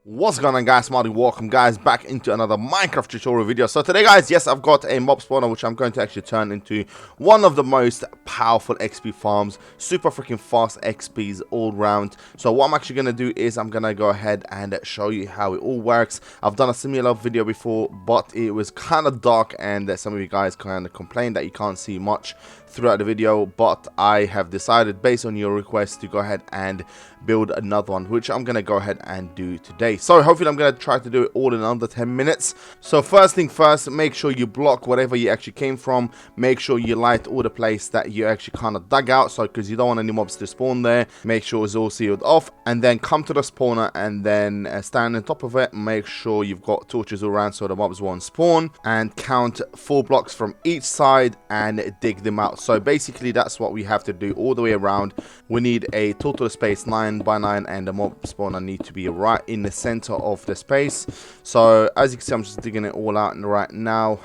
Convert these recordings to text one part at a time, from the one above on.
What's going on, guys? Marty, welcome guys back into another Minecraft tutorial video. So today, guys, yes, I've got a mob spawner which I'm going to actually turn into one of the most powerful XP farms. Super freaking fast XPs all round. So what I'm actually going to do is I'm going to go ahead and show you how it all works. I've done a similar video before, but it was kind of dark and some of you guys kind of complained that you can't see much throughout the video, but I have decided based on your request to go ahead and build another one, which I'm going to go ahead and do today. So hopefully I'm going to try to do it all in under 10 minutes. So first thing first, make sure you block whatever you actually came from. Make sure you light all the place that you actually kind of dug out, so because you don't want any mobs to spawn there. Make sure it's all sealed off, and then come to the spawner and then stand on top of it. Make sure you've got torches all around so the mobs won't spawn, and count 4 blocks from each side and dig them out. So basically that's what we have to do all the way around. We need a total space 9 by 9, and the mob spawner need to be right in the center of the space. So as you can see, I'm just digging it all out right now.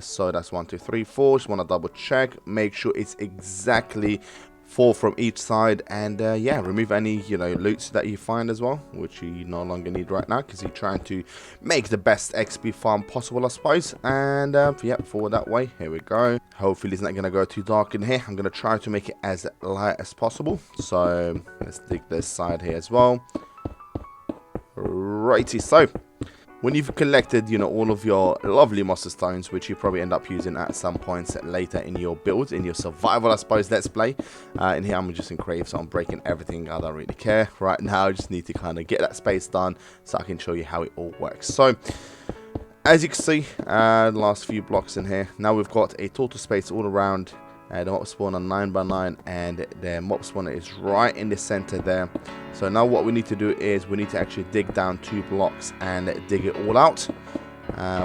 So that's 1 2 3 4. Just want to double check, make sure it's exactly 4 from each side, and yeah, remove any loots that you find as well, which you no longer need right now because you're trying to make the best XP farm possible, I suppose. And yeah, forward that way. Here we go. Hopefully it's not going to go too dark in here. I'm going to try to make it as light as possible. So let's dig this side here as well. Righty, so when you've collected, all of your lovely monster stones, which you probably end up using at some points later in your build, in your survival, I suppose, let's play. In here, I'm just in crave, so I'm breaking everything. I don't really care right now. I just need to kind of get that space done so I can show you how it all works. So as you can see, the last few blocks in here, now we've got a total space all around. The mob spawner 9 by 9, and the mob spawner is right in the center there. So now what we need to do is we need to actually dig down 2 blocks and dig it all out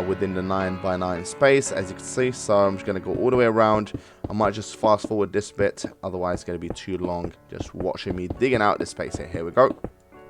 within the 9 by 9 space, as you can see. So I'm just going to go all the way around. I might just fast forward this bit, otherwise it's going to be too long just watching me digging out this space here. Here we go.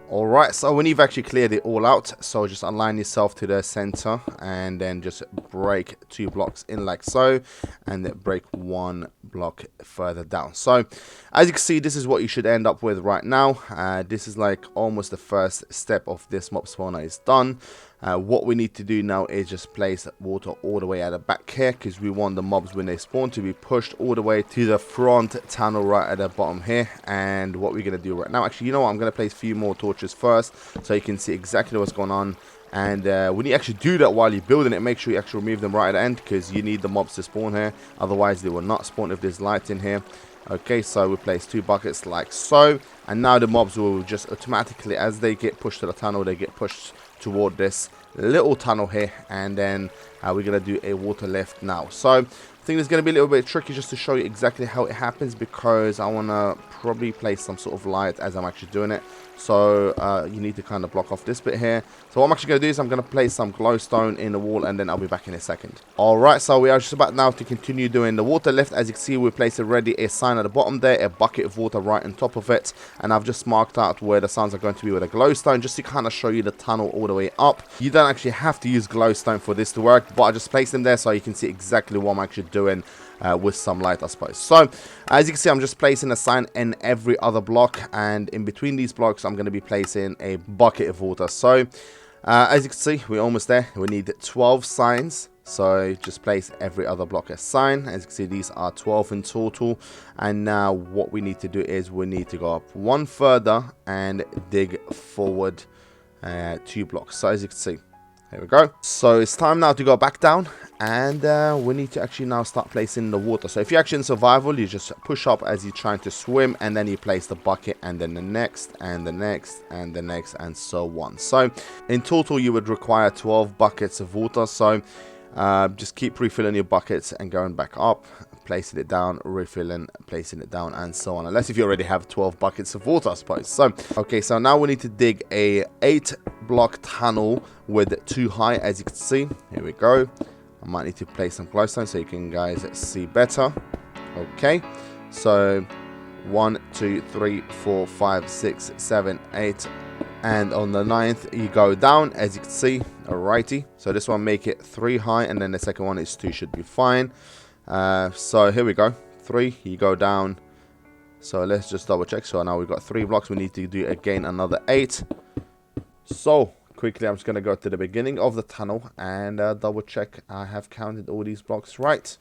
Alright, so when you've actually cleared it all out, so just align yourself to the center and then just break 2 blocks in like so, and then break 1 block further down. So as you can see, this is what you should end up with right now. This is like almost the first step of this mob spawner is done. What we need to do now is just place water all the way at the back here, because we want the mobs when they spawn to be pushed all the way to the front tunnel right at the bottom here. And what we're going to do right now, actually, you know what, I'm going to place a few more torches first so you can see exactly what's going on. And when you actually do that while you're building it, make sure you actually remove them right at the end, because you need the mobs to spawn here, otherwise they will not spawn if there's light in here. Okay, so we place 2 buckets like so, and now the mobs will just automatically, as they get pushed to the tunnel, they get pushed toward this little tunnel here, and then we're going to do a water lift now. So I think it's going to be a little bit tricky just to show you exactly how it happens, because I want to probably place some sort of light as I'm actually doing it. So you need to kind of block off this bit here. So what I'm actually going to do is I'm going to place some glowstone in the wall, and then I'll be back in a second. Alright, so we are just about now to continue doing the water lift. As you can see, we placed already a sign at the bottom there, a bucket of water right on top of it, and I've just marked out where the signs are going to be with a glowstone, just to kind of show you the tunnel all the way up. You don't actually have to use glowstone for this to work, but I just placed them there so you can see exactly what I'm actually doing with some light, I suppose. So as you can see, I'm just placing a sign in every other block, and in between these blocks I'm going to be placing a bucket of water. So as you can see, we're almost there. We need 12 signs, so just place every other block a sign. As you can see, these are 12 in total. And now what we need to do is we need to go up 1 further and dig forward 2 blocks. So as you can see, there we go. So it's time now to go back down, and we need to actually now start placing the water. So if you're actually in survival, you just push up as you're trying to swim, and then you place the bucket, and then the next, and the next, and the next, and so on. So in total, you would require 12 buckets of water. So just keep refilling your buckets and going back up, placing it down, refilling, placing it down, and so on, unless if you already have 12 buckets of water, I suppose. So okay, so now we need to dig a 8-block tunnel with 2 high, as you can see. Here we go. I might need to place some glowstone so you can guys see better. Okay, so 1 2 3 4 5 6 7 8, and on the 9th you go down, as you can see. Alrighty, so this one make it 3 high, and then the second one is 2, should be fine. So here we go, 3, you go down So let's just double check. So now we've got 3 blocks. We need to do again another 8. So quickly, I'm just going to go to the beginning of the tunnel and double check I have counted all these blocks right.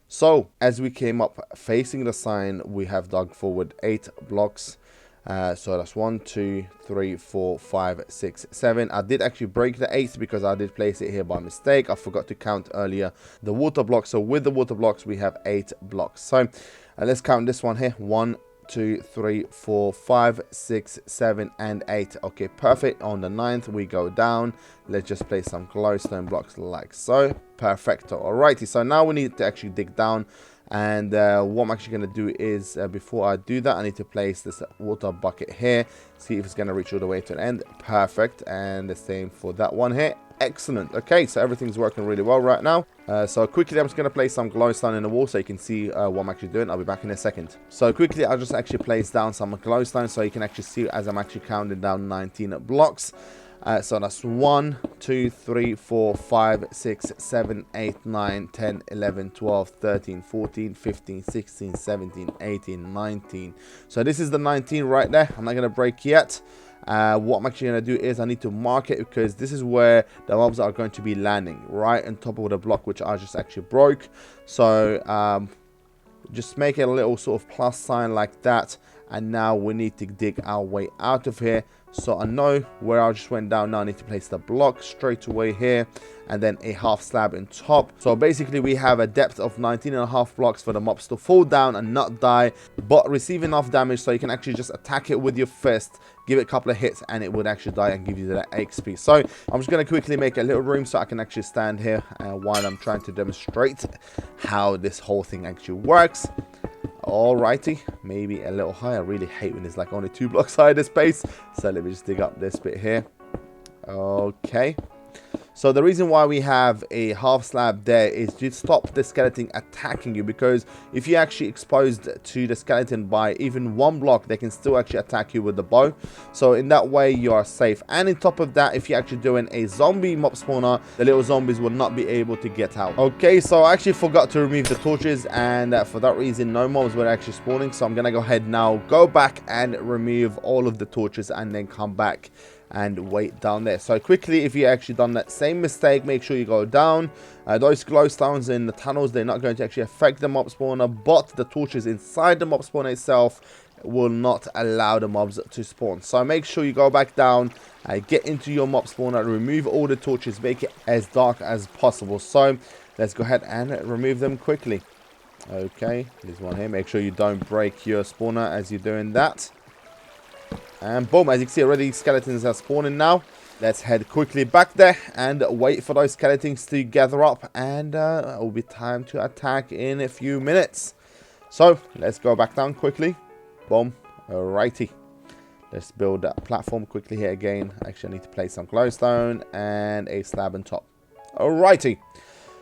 So as we came up facing the sign, we have dug forward 8 blocks. So that's 1, 2, 3, 4, 5, 6, 7. I did actually break the 8th because I did place it here by mistake. I forgot to count earlier the water blocks. So with the water blocks, we have 8 blocks. So let's count this one here. 1, 2, 3, 4, 5, 6, 7, and 8. Okay, perfect. On the 9th, we go down. Let's just place some glowstone blocks like so. Perfecto. Alrighty, so now we need to actually dig down. And what I'm actually going to do is, before I do that, I need to place this water bucket here. See if it's going to reach all the way to the end. Perfect. And the same for that one here. Excellent. Okay, so everything's working really well right now. So quickly, I'm just going to place some glowstone in the wall so you can see what I'm actually doing. I'll be back in a second. So quickly, I'll just actually place down some glowstone so you can actually see as I'm actually counting down 19 blocks. So that's 1, 2, 3, 4, 5, 6, 7, 8, 9, 10, 11, 12, 13, 14, 15, 16, 17, 18, 19. So this is the 19 right there. I'm not going to break yet. What I'm actually going to do is I need to mark it because this is where the mobs are going to be landing, right on top of the block which I just actually broke. So just make it a little sort of plus sign like that. And now we need to dig our way out of here. So I know where I just went down. Now I need to place the block straight away here. And then a half slab on top. So basically we have a depth of 19.5 blocks for the mobs to fall down and not die. But receive enough damage so you can actually just attack it with your fist. Give it a couple of hits and it would actually die and give you that XP. So I'm just going to quickly make a little room so I can actually stand here while I'm trying to demonstrate how this whole thing actually works. Alrighty, maybe a little higher. I really hate when it's like only 2 blocks higher this space. So let me just dig up this bit here. Okay. So the reason why we have a half slab there is to stop the skeleton attacking you, because if you're actually exposed to the skeleton by even 1 block, they can still actually attack you with the bow. So in that way you are safe. And on top of that, if you're actually doing a zombie mob spawner, the little zombies will not be able to get out. Okay, so I actually forgot to remove the torches, and for that reason no mobs were actually spawning. So I'm gonna go ahead now, go back and remove all of the torches and then come back and wait down there. So quickly, if you actually done that same mistake, make sure you go down. Those glowstones in the tunnels, they're not going to actually affect the mob spawner, but the torches inside the mob spawner itself will not allow the mobs to spawn. So make sure you go back down, get into your mob spawner, remove all the torches, make it as dark as possible. So let's go ahead and remove them quickly. Okay, there's one here. Make sure you don't break your spawner as you're doing that. And boom, as you can see already, skeletons are spawning now. Let's head quickly back there and wait for those skeletons to gather up. And it will be time to attack in a few minutes. So let's go back down quickly. Boom. Alrighty. Let's build that platform quickly here again. Actually, I need to place some glowstone and a slab on top. Alrighty.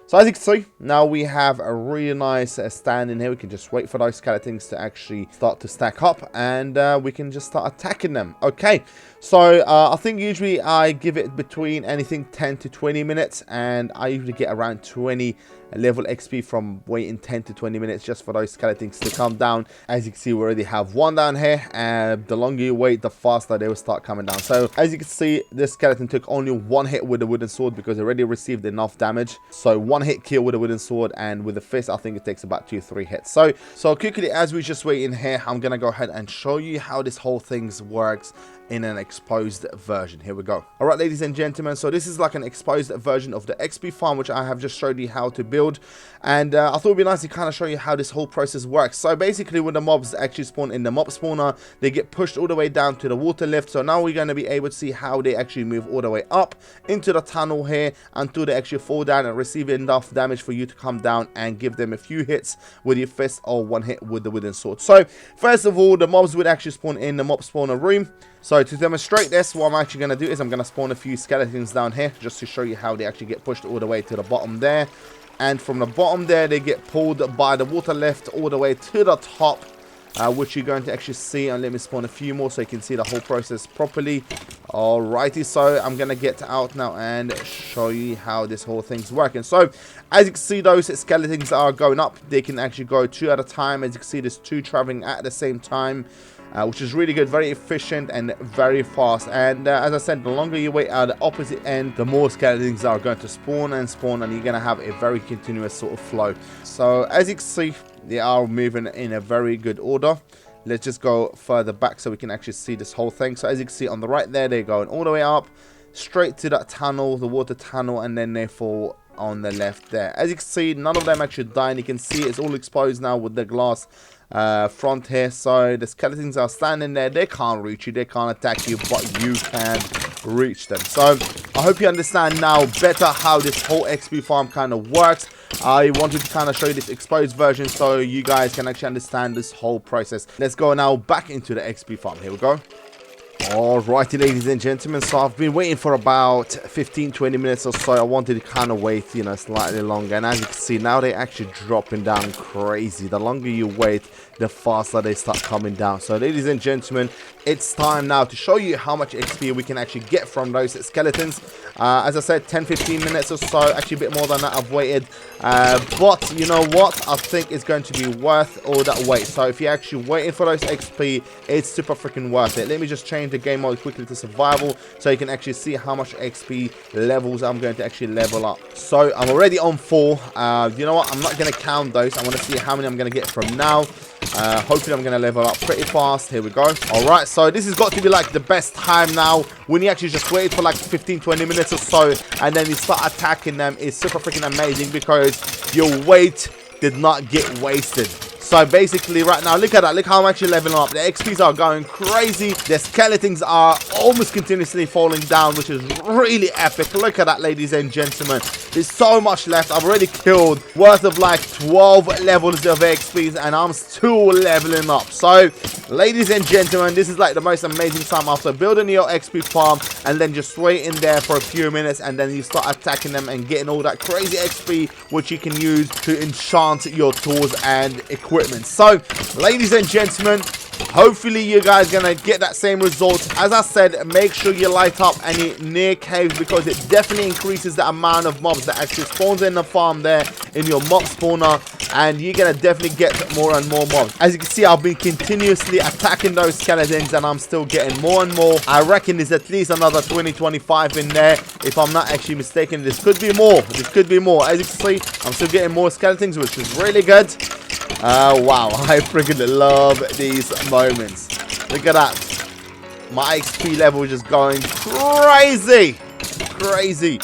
So as you can see, now we have a really nice stand in here. We can just wait for those skeletons to actually start to stack up, and we can just start attacking them. Okay, so I think usually I give it between anything 10 to 20 minutes, and I usually get around 20 level XP from waiting 10 to 20 minutes just for those skeletons to come down. As you can see, we already have 1 down here, and the longer you wait, the faster they will start coming down. So as you can see, this skeleton took only 1 hit with the wooden sword because it already received enough damage. So 1 hit kill with a wooden sword, and with the fist I think it takes about 2-3 hits. So quickly, as we just wait in here, I'm gonna go ahead and show you how this whole thing works in an exposed version. Here we go. All right, ladies and gentlemen, so this is like an exposed version of the XP farm, which I have just showed you how to build. And I thought it'd be nice to kind of show you how this whole process works. So basically, when the mobs actually spawn in the mob spawner, they get pushed all the way down to the water lift. So now we're going to be able to see how they actually move all the way up into the tunnel here until they actually fall down and receive enough damage for you to come down and give them a few hits with your fist or 1 hit with the wooden sword. So first of all, the mobs would actually spawn in the mob spawner room. So to demonstrate this, what I'm actually going to do is I'm going to spawn a few skeletons down here just to show you how they actually get pushed all the way to the bottom there. And from the bottom there, they get pulled by the water lift all the way to the top. which you're going to actually see. And let me spawn a few more so you can see the whole process properly. Alrighty, so I'm going to get out now and show you how this whole thing's working. So, as you can see, those skeletons are going up. They can actually go 2 at a time. As you can see, there's 2 traveling at the same time. Which is really good, very efficient and very fast. And as I said, the longer you wait at the opposite end, the more skeletons are going to spawn, and you're going to have a very continuous sort of flow. So as you can see, they are moving in a very good order. Let's just go further back so we can actually see this whole thing. So as you can see on the right there, they're going all the way up, straight to that tunnel, the water tunnel, and then they fall on the left there. As you can see, none of them actually die, and you can see it's all exposed now with the glass front here. So the skeletons are standing there. They can't reach you, they can't attack you, but you can reach them. So I hope you understand now better how this whole XP farm kind of works. I wanted to kind of show you this exposed version so you guys can actually understand this whole process. Let's go now back into the XP farm. Here we go. Alrighty, ladies and gentlemen, so I've been waiting for about 15-20 minutes or so. I wanted to kind of wait, you know, slightly longer, and as you can see now, they're actually dropping down crazy. The longer you wait, the faster they start coming down. So ladies and gentlemen, it's time now to show you how much XP we can actually get from those skeletons. As I said, 10-15 minutes or so, actually a bit more than that I've waited, but you know what, I think it's going to be worth all that wait. So if you're actually waiting for those XP, it's super freaking worth it. Let me just change the game mode quickly to survival so you can actually see how much XP levels I'm going to actually level up. So I'm already on 4. You know what, I'm not going to count those. I want to see how many I'm going to get from now. Hopefully I'm going to level up pretty fast. Here we go. Alright, so this has got to be like the best time now, when you actually just wait for like 15-20 minutes or so and then you start attacking them. It's super freaking amazing because your wait did not get wasted. So basically right now, look at that, look how I'm actually leveling up. The XPs are going crazy. The skeletons are almost continuously falling down, which is really epic. Look at that, ladies and gentlemen. There's so much left. I've already killed worth of like 12 levels of XPs and I'm still leveling up. So ladies and gentlemen, this is like the most amazing time after building your XP farm and then just wait in there for a few minutes and then you start attacking them and getting all that crazy XP, which you can use to enchant your tools and equipment. So ladies and gentlemen, hopefully you guys gonna get that same result. As I said, make sure you light up any near caves because it definitely increases the amount of mobs that actually spawns in the farm there in your mob spawner, and you're gonna definitely get more and more mobs. As you can see, I've been continuously attacking those skeletons and I'm still getting more and more. I reckon there's at least another 20-25 in there if I'm not actually mistaken. This could be more, this could be more. As you can see, I'm still getting more skeletons, which is really good. Wow, I freaking love these moments. Look at that. My XP level is just going crazy. Crazy.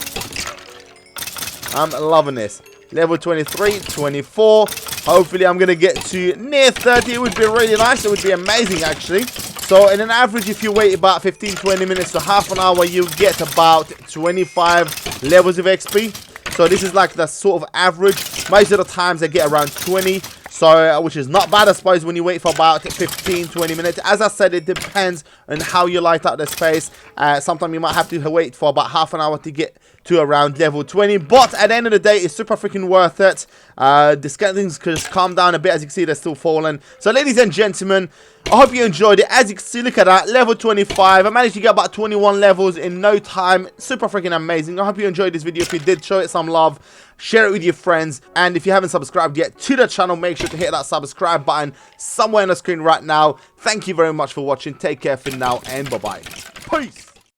I'm loving this. Level 23, 24. Hopefully I'm going to get to near 30. It would be really nice. It would be amazing, actually. So in an average, if you wait about 15-20 minutes to half an hour, you get about 25 levels of XP. So this is like the sort of average. Most of the times I get around 20. So, which is not bad, I suppose, when you wait for about 15-20 minutes. As I said, it depends on how you light up the space. Sometimes you might have to wait for about half an hour to get to around level 20. But at the end of the day, it's super freaking worth it. The skeletons could just calm down a bit. As you can see, they're still falling. So, ladies and gentlemen, I hope you enjoyed it. As you can see, look at that, level 25. I managed to get about 21 levels in no time. Super freaking amazing. I hope you enjoyed this video. If you did, show it some love. Share it with your friends. And if you haven't subscribed yet to the channel, make sure to hit that subscribe button somewhere on the screen right now. Thank you very much for watching. Take care for now and bye-bye. Peace.